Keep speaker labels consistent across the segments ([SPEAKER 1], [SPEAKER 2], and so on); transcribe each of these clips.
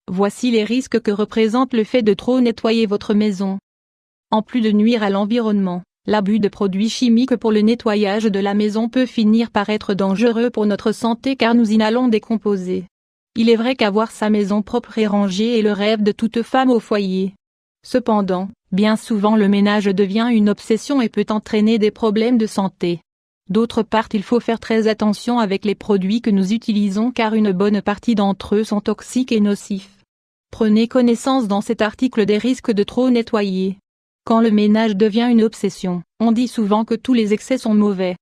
[SPEAKER 1] Voici les risques que représente le fait de trop nettoyer votre maison. En plus de nuire à l'environnement, l'abus de produits chimiques pour le nettoyage de la maison peut finir par être dangereux pour notre santé car nous inhalons des composés. Il est vrai qu'avoir sa maison propre et rangée est le rêve de toute femme au foyer. Cependant, bien souvent le ménage devient une obsession et peut entraîner des problèmes de santé. D'autre part, il faut faire très attention avec les produits que nous utilisons car une bonne partie d'entre eux sont toxiques et nocifs. Prenez connaissance dans cet article des risques de trop nettoyer. Quand le ménage devient une obsession, on dit souvent que tous les excès sont mauvais.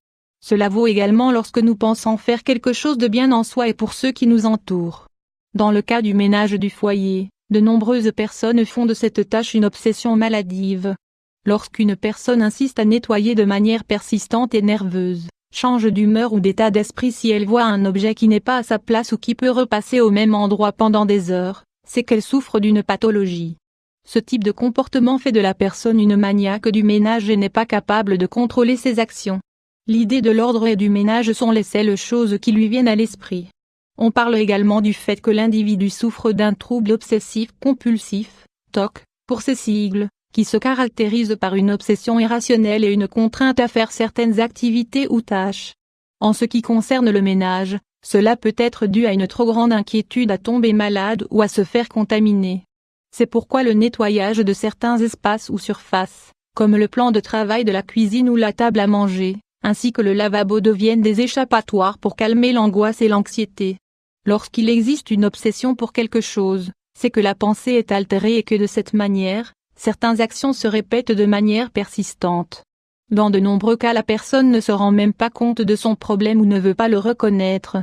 [SPEAKER 1] Cela vaut également lorsque nous pensons faire quelque chose de bien en soi et pour ceux qui nous entourent. Dans le cas du ménage du foyer, de nombreuses personnes font de cette tâche une obsession maladive. Lorsqu'une personne insiste à nettoyer de manière persistante et nerveuse, change d'humeur ou d'état d'esprit si elle voit un objet qui n'est pas à sa place ou qui peut repasser au même endroit pendant des heures, c'est qu'elle souffre d'une pathologie. Ce type de comportement fait de la personne une maniaque du ménage et n'est pas capable de contrôler ses actions. L'idée de l'ordre et du ménage sont les seules choses qui lui viennent à l'esprit. On parle également du fait que l'individu souffre d'un trouble obsessif-compulsif, TOC, pour ses sigles, qui se caractérise par une obsession irrationnelle et une contrainte à faire certaines activités ou tâches. En ce qui concerne le ménage, cela peut être dû à une trop grande inquiétude à tomber malade ou à se faire contaminer. C'est pourquoi le nettoyage de certains espaces ou surfaces, comme le plan de travail de la cuisine ou la table à manger, ainsi que le lavabo deviennent des échappatoires pour calmer l'angoisse et l'anxiété. Lorsqu'il existe une obsession pour quelque chose, c'est que la pensée est altérée et que de cette manière, certaines actions se répètent de manière persistante. Dans de nombreux cas, la personne ne se rend même pas compte de son problème ou ne veut pas le reconnaître.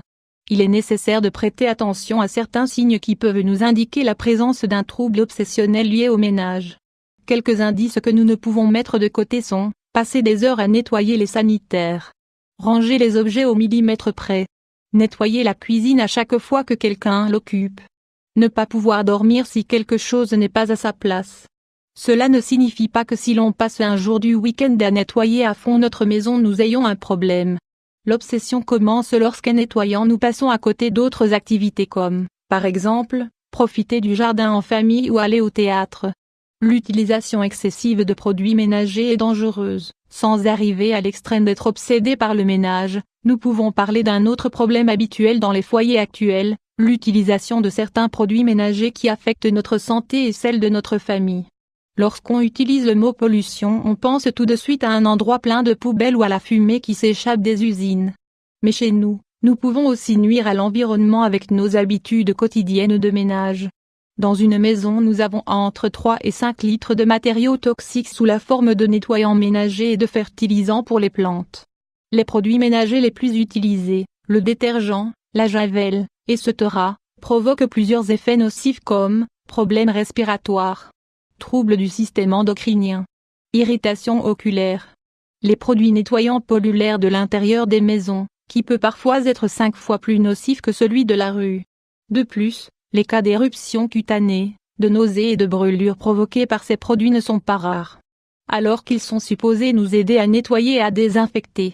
[SPEAKER 1] Il est nécessaire de prêter attention à certains signes qui peuvent nous indiquer la présence d'un trouble obsessionnel lié au ménage. Quelques indices que nous ne pouvons mettre de côté sont: passer des heures à nettoyer les sanitaires, ranger les objets au millimètre près, nettoyer la cuisine à chaque fois que quelqu'un l'occupe, ne pas pouvoir dormir si quelque chose n'est pas à sa place. Cela ne signifie pas que si l'on passe un jour du week-end à nettoyer à fond notre maison nous ayons un problème. L'obsession commence lorsqu'en nettoyant nous passons à côté d'autres activités comme, par exemple, profiter du jardin en famille ou aller au théâtre. L'utilisation excessive de produits ménagers est dangereuse. Sans arriver à l'extrême d'être obsédé par le ménage, nous pouvons parler d'un autre problème habituel dans les foyers actuels, l'utilisation de certains produits ménagers qui affectent notre santé et celle de notre famille. Lorsqu'on utilise le mot pollution, on pense tout de suite à un endroit plein de poubelles ou à la fumée qui s'échappe des usines. Mais chez nous, nous pouvons aussi nuire à l'environnement avec nos habitudes quotidiennes de ménage. Dans une maison, nous avons entre 3 et 5 litres de matériaux toxiques sous la forme de nettoyants ménagers et de fertilisants pour les plantes. Les produits ménagers les plus utilisés, le détergent, la javel, etc., provoquent plusieurs effets nocifs comme problèmes respiratoires, troubles du système endocrinien, irritation oculaire. Les produits nettoyants polluent l'air de l'intérieur des maisons, qui peut parfois être 5 fois plus nocif que celui de la rue. De plus, les cas d'éruptions cutanées, de nausées et de brûlures provoquées par ces produits ne sont pas rares. Alors qu'ils sont supposés nous aider à nettoyer et à désinfecter.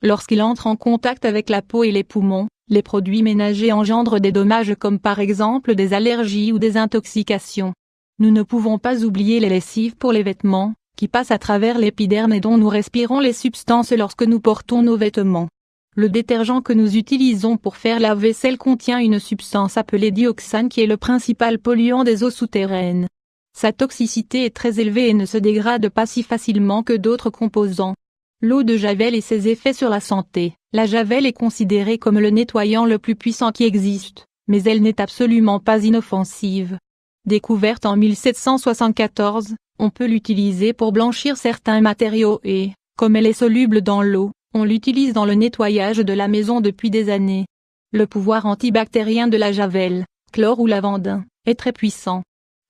[SPEAKER 1] Lorsqu'ils entrent en contact avec la peau et les poumons, les produits ménagers engendrent des dommages comme par exemple des allergies ou des intoxications. Nous ne pouvons pas oublier les lessives pour les vêtements, qui passent à travers l'épiderme et dont nous respirons les substances lorsque nous portons nos vêtements. Le détergent que nous utilisons pour faire la vaisselle contient une substance appelée dioxane qui est le principal polluant des eaux souterraines. Sa toxicité est très élevée et ne se dégrade pas si facilement que d'autres composants. L'eau de javel et ses effets sur la santé. La javel est considérée comme le nettoyant le plus puissant qui existe, mais elle n'est absolument pas inoffensive. Découverte en 1774, on peut l'utiliser pour blanchir certains matériaux et, comme elle est soluble dans l'eau, on l'utilise dans le nettoyage de la maison depuis des années. Le pouvoir antibactérien de la javel, chlore ou lavandin, est très puissant.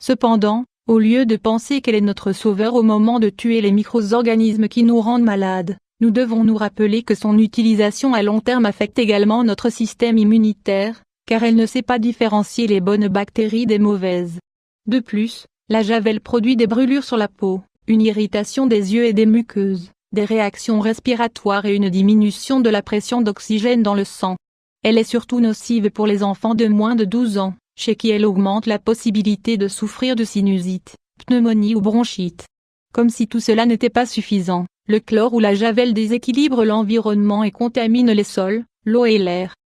[SPEAKER 1] Cependant, au lieu de penser qu'elle est notre sauveur au moment de tuer les micro-organismes qui nous rendent malades, nous devons nous rappeler que son utilisation à long terme affecte également notre système immunitaire, car elle ne sait pas différencier les bonnes bactéries des mauvaises. De plus, la javel produit des brûlures sur la peau, une irritation des yeux et des muqueuses, des réactions respiratoires et une diminution de la pression d'oxygène dans le sang. Elle est surtout nocive pour les enfants de moins de 12 ans, chez qui elle augmente la possibilité de souffrir de sinusite, pneumonie ou bronchite. Comme si tout cela n'était pas suffisant, le chlore ou la javel déséquilibre l'environnement et contamine les sols, l'eau et l'air.